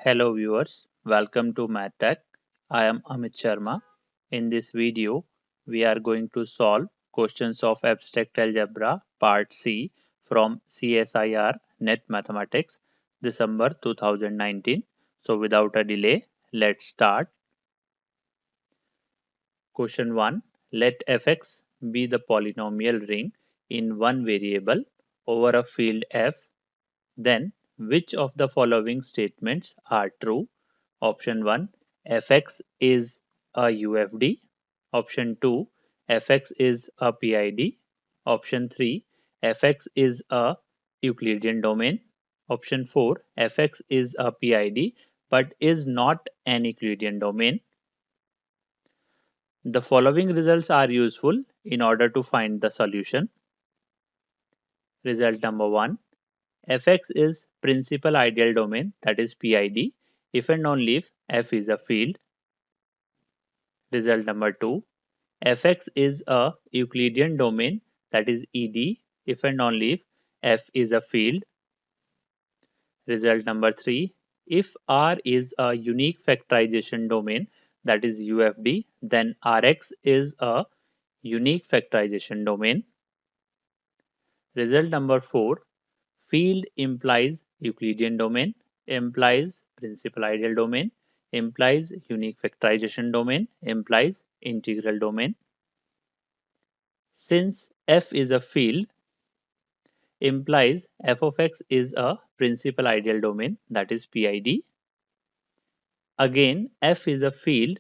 Hello viewers, welcome to Math Tech. I am Amit Sharma. In this video, we are going to solve questions of abstract algebra part C from CSIR Net Mathematics December 2019. So without a delay, let's start. Question 1. Let fx be the polynomial ring in one variable over a field f. Then which of the following statements are true? Option 1, fx is a UFD. Option 2, fx is a PID. Option 3, fx is a Euclidean domain. Option 4, fx is a PID but is not an Euclidean domain. The following results are useful in order to find the solution. Result number 1. Fx is principal ideal domain, that is PID, if and only if f is a field. Result number 2. Fx is a Euclidean domain, that is ED, if and only if f is a field. Result number 3. If R is a unique factorization domain, that is UFD, then Rx is a unique factorization domain. Result number 4. Field implies Euclidean domain, implies principal ideal domain, implies unique factorization domain, implies integral domain. Since f is a field, implies f of x is a principal ideal domain, that is PID. Again, f is a field,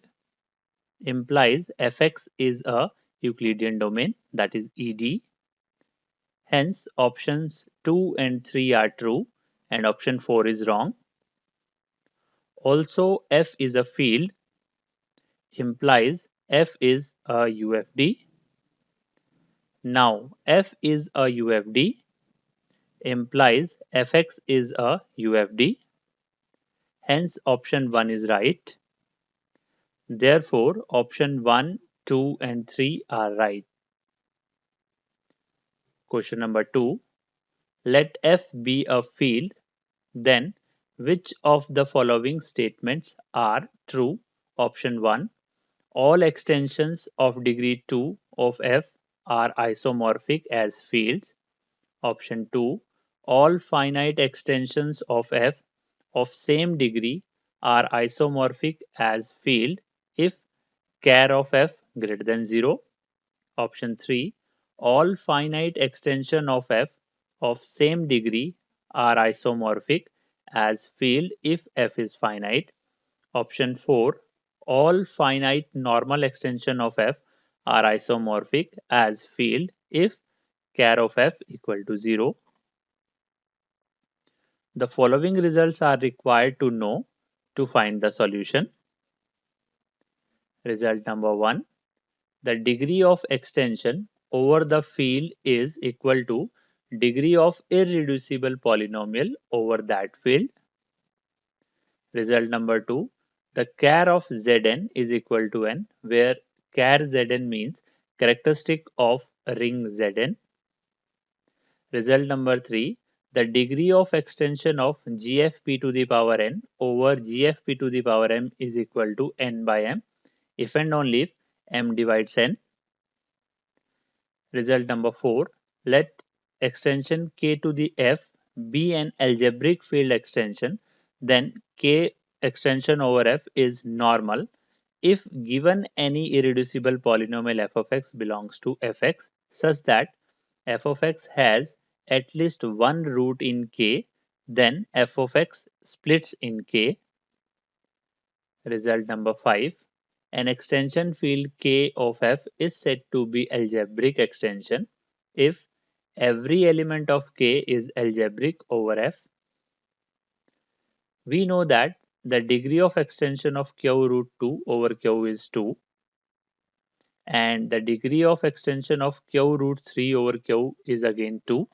implies fx is a Euclidean domain, that is ED. Hence, options 2 and 3 are true and option 4 is wrong. Also, f is a field, implies f is a UFD. Now, f is a UFD, implies fx is a UFD. Hence, option 1 is right. Therefore, option 1, 2 and 3 are right. Question number 2. Let f be a field, then which of the following statements are true? Option 1. All extensions of degree 2 of f are isomorphic as fields. Option 2. All finite extensions of f of same degree are isomorphic as field if char of f greater than 0. Option 3. All finite extension of f of same degree are isomorphic as field if f is finite. Option 4. All finite normal extension of f are isomorphic as field if char of f equal to 0. The following results are required to know to find the solution. Result number 1. The degree of extension over the field is equal to degree of irreducible polynomial over that field. Result number 2. The char of Zn is equal to n, where char Zn means characteristic of ring Zn. Result number 3. The degree of extension of GFP to the power n over GFP to the power m is equal to n by m if and only if m divides n. Result number 4. Let extension k to the f be an algebraic field extension, then k extension over f is normal if given any irreducible polynomial f of x belongs to fx such that f of x has at least one root in k, then f of x splits in k. Result number 5. An extension field k of f is said to be algebraic extension if every element of k is algebraic over f. We know that the degree of extension of q root 2 over q is 2 and the degree of extension of q root 3 over q is again 2,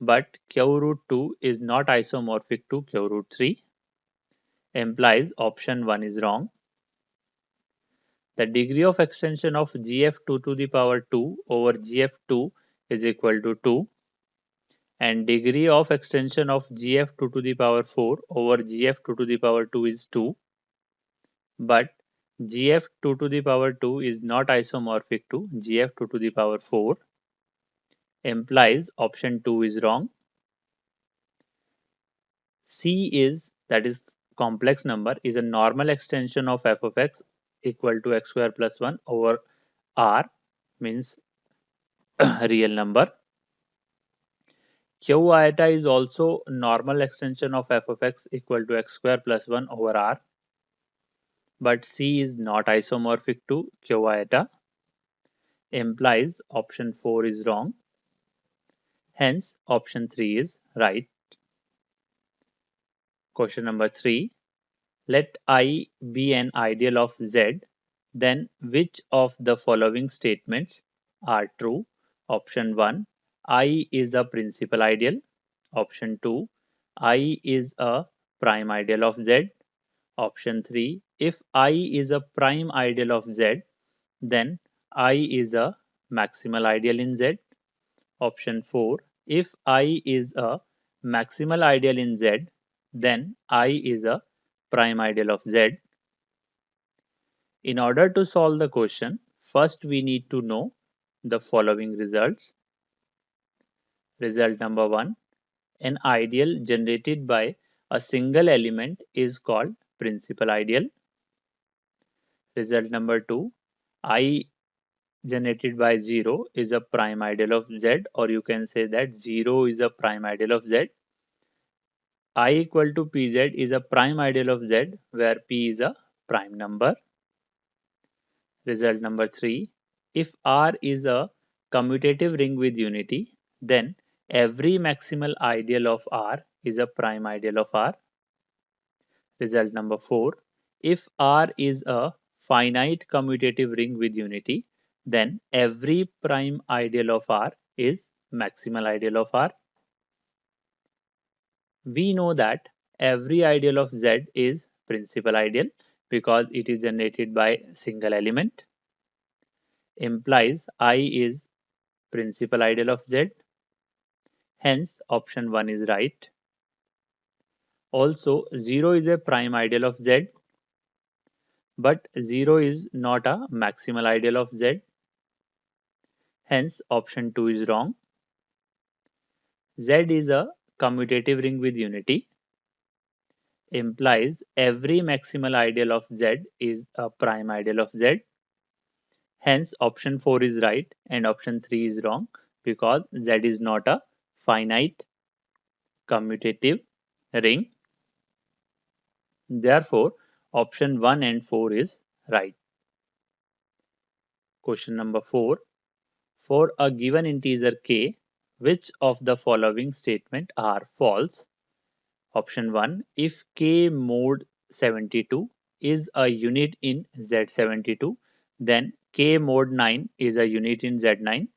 but q root 2 is not isomorphic to q root 3, implies option 1 is wrong. The degree of extension of gf2 to the power 2 over gf2 is equal to 2 and degree of extension of gf2 to the power 4 over gf2 to the power 2 is 2, but gf2 to the power 2 is not isomorphic to gf2 to the power 4, implies option 2 is wrong. C is, that is complex number, is a normal extension of f of x equal to x square plus 1 over r, means real number. Q iota is also normal extension of f of x equal to x square plus 1 over r, but C is not isomorphic to Q iota, implies option 4 is wrong. Hence, option 3 is right. Question number 3. Let I be an ideal of Z, then which of the following statements are true? Option 1. I is a principal ideal. Option 2. I is a prime ideal of Z. Option 3. If I is a prime ideal of Z, then I is a maximal ideal in Z. Option 4. If I is a maximal ideal in Z, then I is a prime ideal of Z. In order to solve the question, first we need to know the following results. Result number 1. An ideal generated by a single element is called principal ideal. Result number 2. I generated by 0 is a prime ideal of Z, or you can say that 0 is a prime ideal of Z. I equal to Pz is a prime ideal of Z, where P is a prime number. Result number 3. If R is a commutative ring with unity, then every maximal ideal of R is a prime ideal of R. Result number 4. If R is a finite commutative ring with unity, then every prime ideal of R is maximal ideal of R. We know that every ideal of Z is principal ideal because it is generated by single element, implies I is principal ideal of Z. Hence, option 1 is right. Also, 0 is a prime ideal of Z, but 0 is not a maximal ideal of Z. Hence, option 2 is wrong. Z is a commutative ring with unity, implies every maximal ideal of Z is a prime ideal of Z. Hence, option 4 is right and option 3 is wrong because Z is not a finite commutative ring. Therefore, option 1 and 4 is right. Question number 4. For a given integer k, which of the following statement are false? Option 1. If k mod 72 is a unit in Z72, then k mod 9 is a unit in Z9.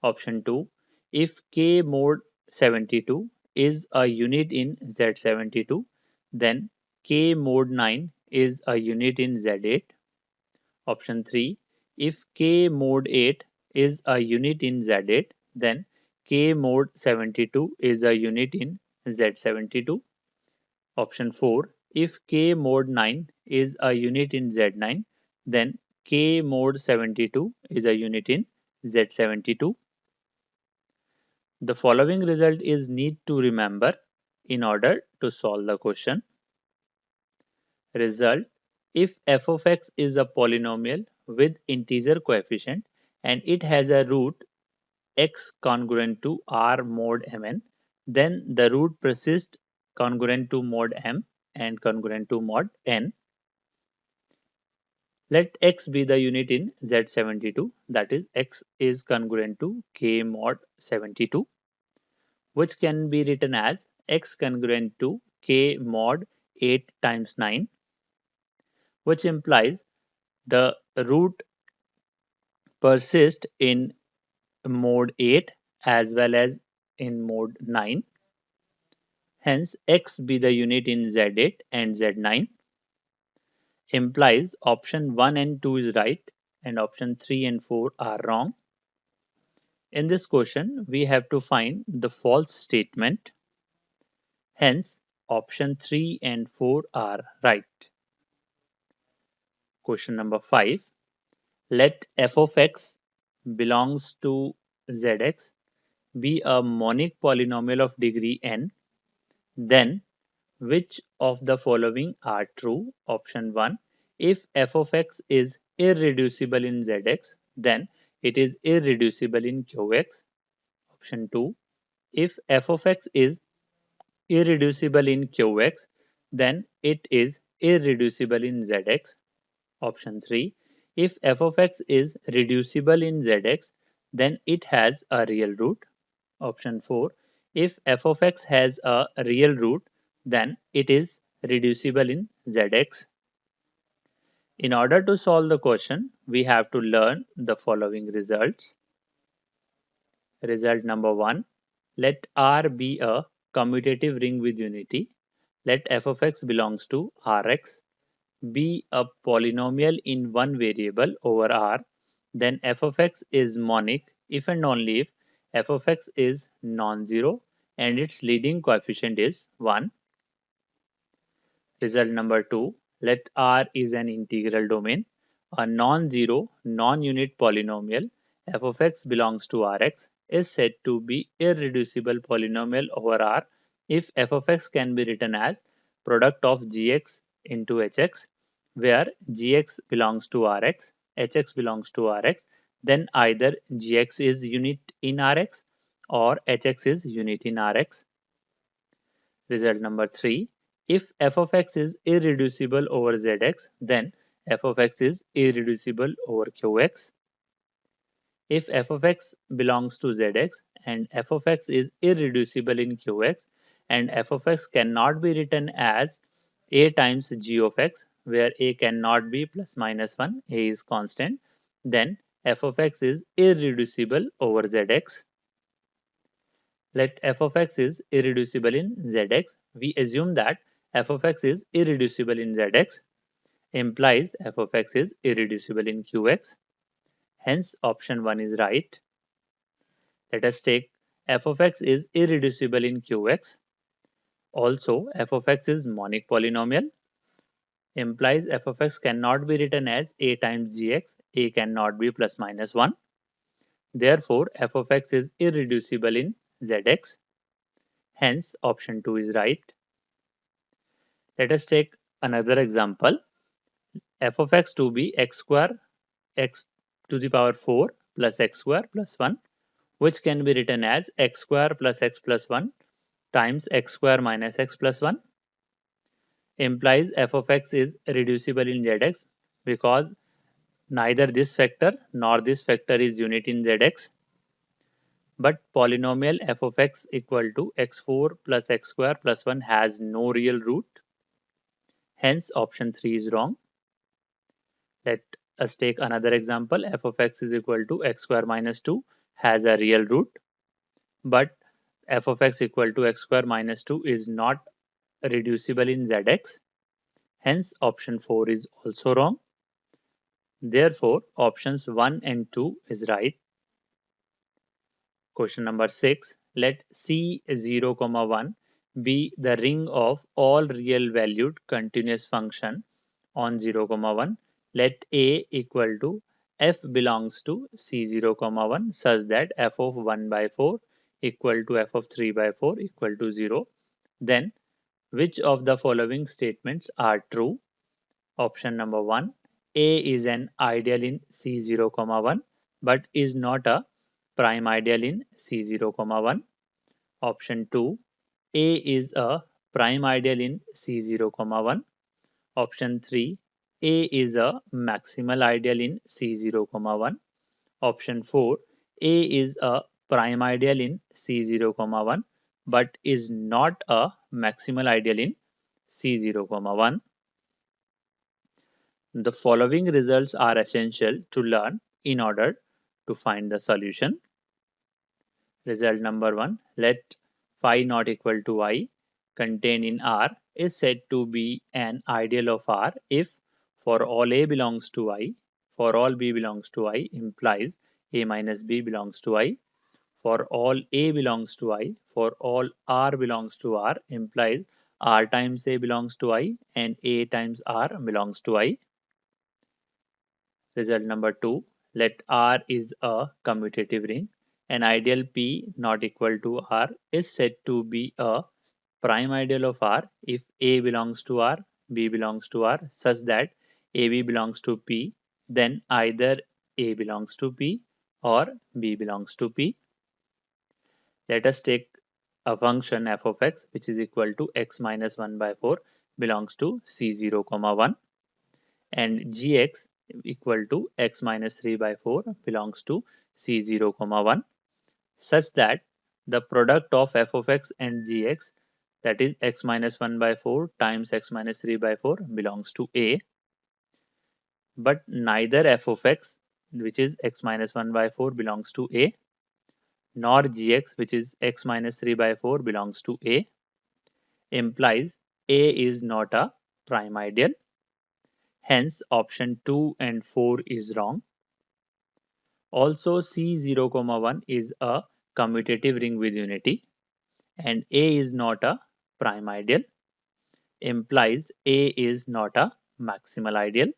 Option 2. If k mod 72 is a unit in Z72, then k mod 9 is a unit in Z8. Option 3. If k mod 8 is a unit in Z8, then k mod 72 is a unit in Z72. Option 4. If k mod 9 is a unit in Z9, then k mod 72 is a unit in Z72. The following result is need to remember in order to solve the question. Result: if f of x is a polynomial with integer coefficient and it has a root x congruent to r mod mn, then the root persists congruent to mod m and congruent to mod n. Let x be the unit in Z72, that is x is congruent to k mod 72, which can be written as x congruent to k mod 8 times 9, which implies the root persists in mode 8 as well as in mode 9. Hence, x be the unit in Z8 and Z9, implies option 1 and 2 is right and option 3 and 4 are wrong. In this question, we have to find the false statement. Hence, option 3 and 4 are right. Question number 5. Let f of x belongs to zx be a monic polynomial of degree n, then which of the following are true? Option 1. If f of x is irreducible in zx, then it is irreducible in qx. Option 2. If f of x is irreducible in qx, then it is irreducible in zx. Option 3. If f of x is reducible in zx, then it has a real root. Option 4. If f of x has a real root, then it is reducible in zx. In order to solve the question, we have to learn the following results. Result number 1. Let R be a commutative ring with unity. Let f of x belongs to Rx be a polynomial in one variable over R, then f of x is monic if and only if f of x is non-zero and its leading coefficient is 1. Result number 2. Let R is an integral domain. A non-zero, non-unit polynomial f of x belongs to Rx is said to be irreducible polynomial over R if f of x can be written as product of gx into hx, where gx belongs to Rx, hx belongs to Rx, then either gx is unit in Rx or hx is unit in Rx. Result number 3. If f of x is irreducible over zx, then f of x is irreducible over qx. If f of x belongs to zx and f of x is irreducible in qx and f of x cannot be written as a times g of x, where a cannot be plus minus 1, a is constant, then f of x is irreducible over zx. Let f of x is irreducible in zx. We assume that f of x is irreducible in zx, implies f of x is irreducible in qx. Hence, option 1 is right. Let us take f of x is irreducible in qx. Also, f of x is monic polynomial, implies f of x cannot be written as a times gx, a cannot be plus minus 1. Therefore, f of x is irreducible in zx. Hence, option 2 is right. Let us take another example. F of x to be x square x to the power 4 plus x square plus 1, which can be written as x square plus x plus 1 times x square minus x plus 1, implies f of x is reducible in zx because neither this factor nor this factor is unit in zx. But polynomial f of x equal to x4 plus x square plus 1 has no real root. Hence, option 3 is wrong. Let us take another example. F of x is equal to x square minus 2 has a real root, but f of x equal to x square minus 2 is not reducible in zx. Hence, option 4 is also wrong. Therefore, options 1 and 2 is right. Question number 6. Let C0, 1 be the ring of all real valued continuous function on 0, 1. Let A equal to f belongs to C0, 1 such that f of 1 by 4 equal to f of 3 by 4 equal to 0. Then which of the following statements are true? Option number 1. A is an ideal in C0, 1 but is not a prime ideal in C0, 1. Option 2. A is a prime ideal in C0, 1. Option 3. A is a maximal ideal in C0, 1. Option 4. A is a prime ideal in C0, 1 but is not a maximal ideal in C0, 1. The following results are essential to learn in order to find the solution. Result number 1. Let phi not equal to I contained in R is said to be an ideal of R if for all A belongs to I, for all B belongs to I implies A minus B belongs to I. for all A belongs to I, for all R belongs to R implies R times A belongs to I and A times R belongs to I. Result number 2. Let R is a commutative ring. An ideal P not equal to R is said to be a prime ideal of R if A belongs to R, B belongs to R such that AB belongs to P, then either A belongs to P or B belongs to P. Let us take a function f of x which is equal to x minus 1 by 4 belongs to c0 comma 1 and gx equal to x minus 3 by 4 belongs to c0 comma 1 such that the product of f of x and gx, that is x minus 1 by 4 times x minus 3 by 4 belongs to a, but neither f of x which is x minus 1 by 4 belongs to a nor gx which is x minus 3 by 4 belongs to a, implies a is not a prime ideal. Hence option 2 and 4 is wrong. Also C0, 1 is a commutative ring with unity and A is not a prime ideal, implies A is not a maximal ideal.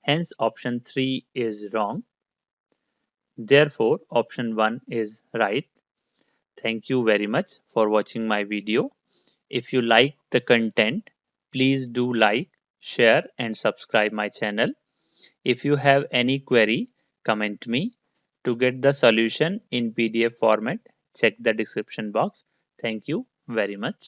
Hence option 3 is wrong. Therefore option 1 is right. Thank you very much for watching my video. If you like the content, please do like, share and subscribe my channel. If you have any query, comment me. To get the solution in PDF format, check the description box. Thank you very much.